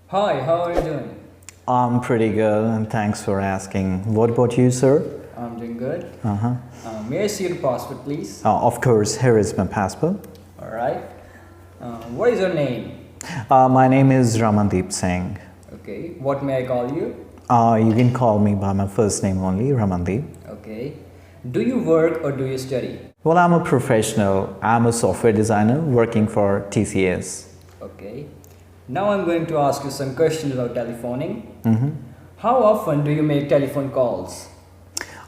Hi, how are you doing? I'm pretty good, and thanks for asking. What about you, sir? I'm doing good. Uh-huh. May I see your passport, please? Of course, here is my passport. All right. What is your name? My name is Ramandeep Singh. Okay. What may I call you? You can call me by my first name only, Ramandeep. Okay. Do you work or do you study? Well, I'm a professional. I'm a software designer working for TCS. Okay. Now I'm going to ask you some questions about telephoning. Mm-hmm. How often do you make telephone calls?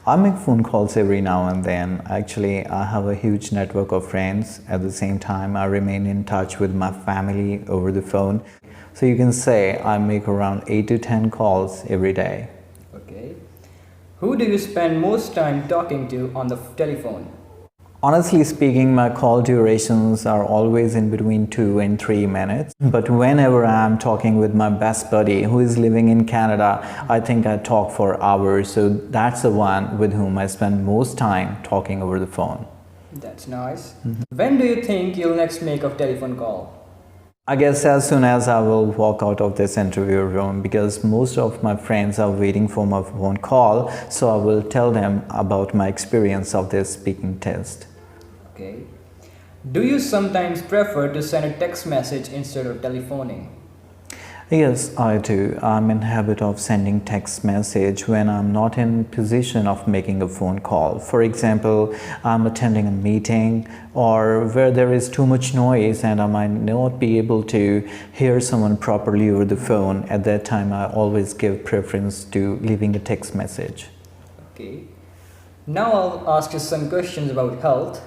I make phone calls every now and then. Actually, I have a huge network of friends. At the same time, I remain in touch with my family over the phone. So you can say I make around 8 to 10 calls every day. Okay. Who do you spend most time talking to on the telephone? Honestly speaking, my call durations are always in between 2 and 3 minutes. But whenever I'm talking with my best buddy who is living in Canada, I think I talk for hours. So that's the one with whom I spend most time talking over the phone. That's nice. When do you think you'll next make a telephone call? I guess as soon as I will walk out of this interview room, because most of my friends are waiting for my phone call, so I will tell them about my experience of this speaking test. Okay. Do you sometimes prefer to send a text message instead of telephoning? Yes, I do. I'm in habit of sending text message when I'm not in position of making a phone call. For example, I'm attending a meeting or where there is too much noise and I might not be able to hear someone properly over the phone. At that time, I always give preference to leaving a text message. Okay. Now I'll ask you some questions about health.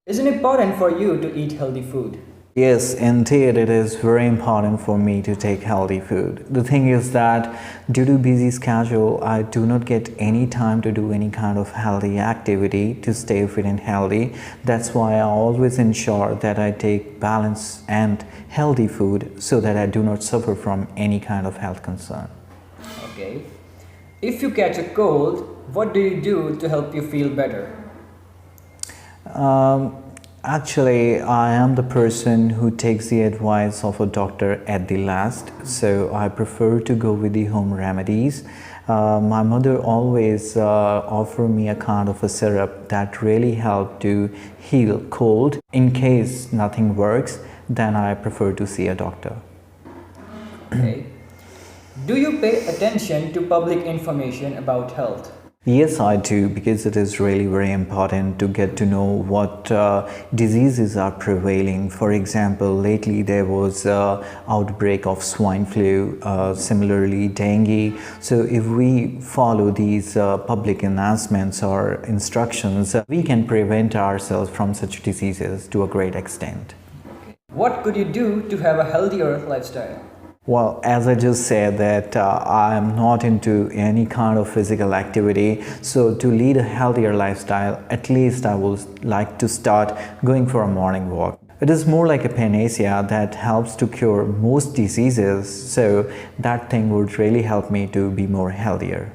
Is it important for you to eat healthy food? Yes, indeed, it is very important for me to take healthy food. The thing is that due to busy schedule, I do not get any time to do any kind of healthy activity to stay fit and healthy. That's why I always ensure that I take balanced and healthy food so that I do not suffer from any kind of health concern. Okay. If you catch a cold, what do you do to help you feel better? Actually, I am the person who takes the advice of a doctor at the last, so I prefer to go with the home remedies. My mother always offered me a kind of a syrup that really helped to heal cold. In case nothing works, then I prefer to see a doctor. Okay. Do you pay attention to public information about health? Yes, I do, because it is really very important to get to know what diseases are prevailing. For example, lately there was an outbreak of swine flu, similarly dengue. So if we follow these public announcements or instructions, we can prevent ourselves from such diseases to a great extent. Okay. What could you do to have a healthier lifestyle? Well, as I just said that I am not into any kind of physical activity, so to lead a healthier lifestyle, at least I would like to start going for a morning walk. It is more like a panacea that helps to cure most diseases, so that thing would really help me to be more healthier.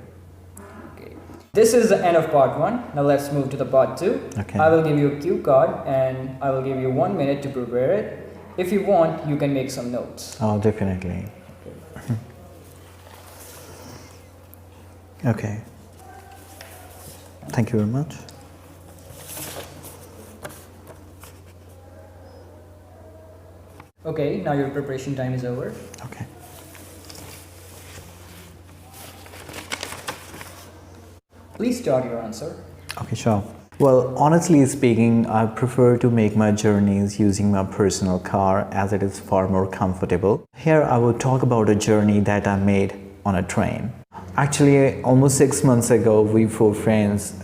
Okay. This is the end of part 1. Now let's move to the part 2. Okay. I will give you a cue card and I will give you 1 minute to prepare it. If you want, you can make some notes. Oh, definitely. Okay. Thank you very much. Okay, now your preparation time is over. Okay. Please start your answer. Okay, sure. Well, honestly speaking, I prefer to make my journeys using my personal car as it is far more comfortable. Here I will talk about a journey that I made on a train. Actually, almost 6 months ago, we 4 friends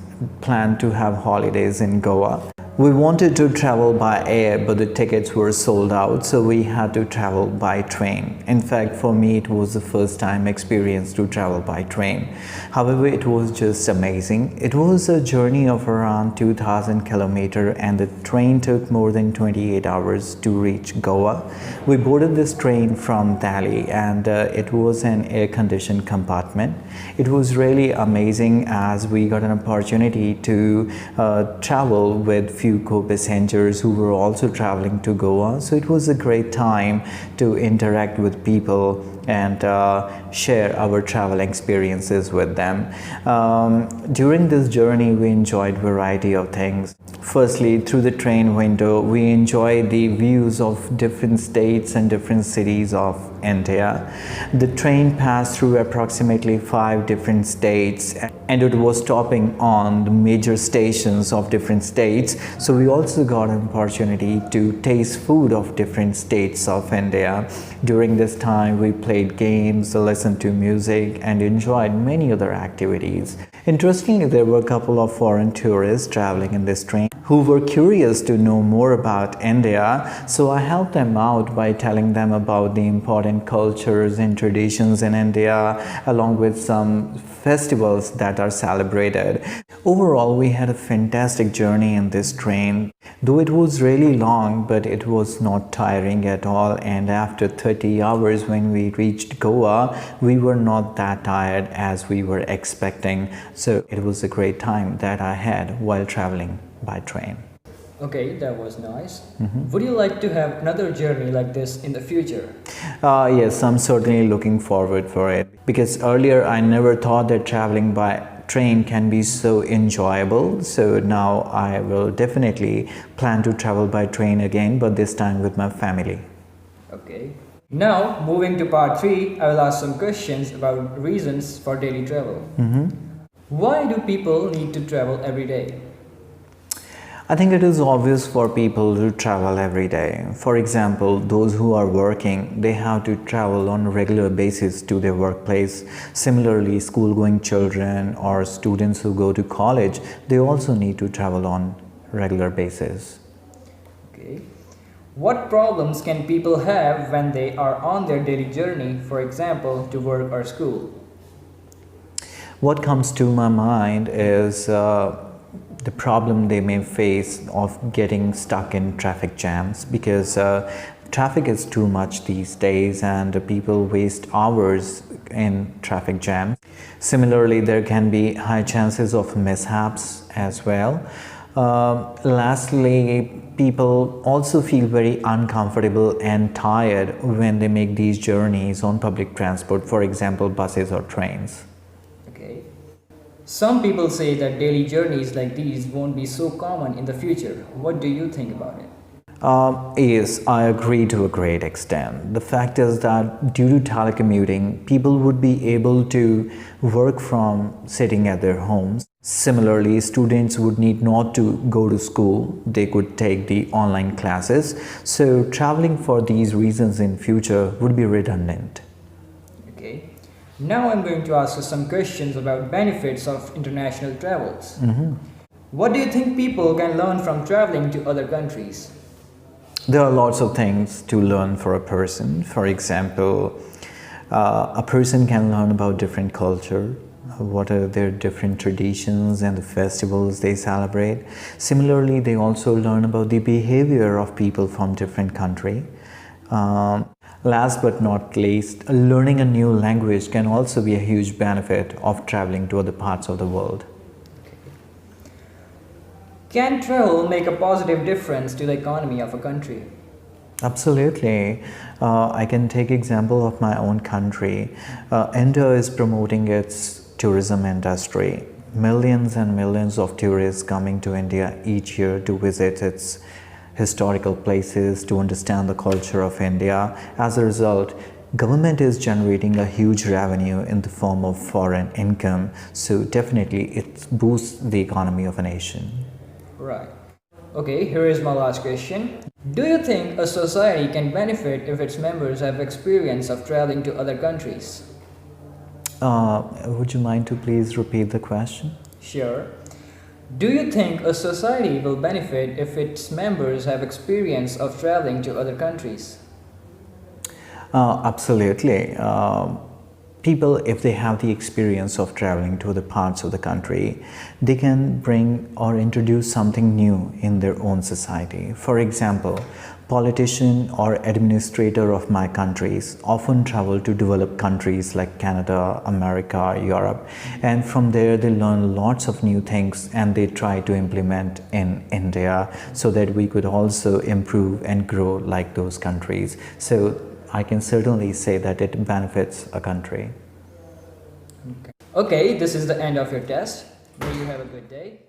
planned to have holidays in Goa. We wanted to travel by air, but the tickets were sold out, so we had to travel by train. In fact, for me, it was the first time experience to travel by train. However, it was just amazing. It was a journey of around 2,000 kilometers and the train took more than 28 hours to reach Goa. We boarded this train from Dily and it was an air-conditioned compartment. It was really amazing as we got an opportunity to travel with few few co-passengers who were also traveling to Goa. So it was a great time to interact with people and share our travel experiences with them. During this journey, we enjoyed variety of things. Firstly, through the train window, we enjoyed the views of different states and different cities of India. The train passed through approximately 5 different states, and it was stopping on the major stations of different states. So we also got an opportunity to taste food of different states of India. During this time, we played games, listened to music, and enjoyed many other activities. Interestingly, there were a couple of foreign tourists traveling in this train who were curious to know more about India, so I helped them out by telling them about the important cultures and traditions in India, along with some festivals that are celebrated. Overall, we had a fantastic journey in this train. Though it was really long, but it was not tiring at all, and after 30 hours when we reached Goa, we were not that tired as we were expecting. So it was a great time that I had while traveling by train. Okay, that was nice. Would you like to have another journey like this in the future? Yes, I'm certainly looking forward for it, because earlier I never thought that traveling by train can be so enjoyable. So now I will definitely plan to travel by train again, but this time with my family. Okay. Now, moving to part 3, I will ask some questions about reasons for daily travel. Why do people need to travel every day? I think it is obvious for people to travel every day. For example, those who are working, they have to travel on a regular basis to their workplace. Similarly, school-going children or students who go to college, they also need to travel on regular basis. Okay. What problems can people have when they are on their daily journey, for example, to work or school? What comes to my mind is the problem they may face of getting stuck in traffic jams, because traffic is too much these days and people waste hours in traffic jams. Similarly, there can be high chances of mishaps as well. Lastly, people also feel very uncomfortable and tired when they make these journeys on public transport, for example, buses or trains. Okay. Some people say that daily journeys like these won't be so common in the future. What do you think about it? Yes, I agree to a great extent. The fact is that due to telecommuting, people would be able to work from sitting at their homes. Similarly, students would need not to go to school. They could take the online classes. So traveling for these reasons in future would be redundant. Okay. Now I'm going to ask you some questions about benefits of international travels. What do you think people can learn from traveling to other countries? There are lots of things to learn for a person. For example, a person can learn about different culture, what are their different traditions and the festivals they celebrate. Similarly, they also learn about the behavior of people from different country. Last but not least, learning a new language can also be a huge benefit of traveling to other parts of the world. Can travel make a positive difference to the economy of a country? Absolutely. I can take example of my own country. India is promoting its tourism industry. Millions and millions of tourists coming to India each year to visit its historical places, to understand the culture of India. As a result, government is generating a huge revenue in the form of foreign income. So definitely it boosts the economy of a nation. Right. Okay, here is my last question. Do you think a society can benefit if its members have experience of traveling to other countries? Would you mind to please repeat the question? Sure. Do you think a society will benefit if its members have experience of traveling to other countries? Absolutely. people, if they have the experience of traveling to other parts of the country, they can bring or introduce something new in their own society. For example, politician or administrator of my countries often travel to developed countries like Canada, America, Europe, and from there they learn lots of new things and they try to implement in India so that we could also improve and grow like those countries. So I can certainly say that it benefits a country. Okay, this is the end of your test. May you have a good day.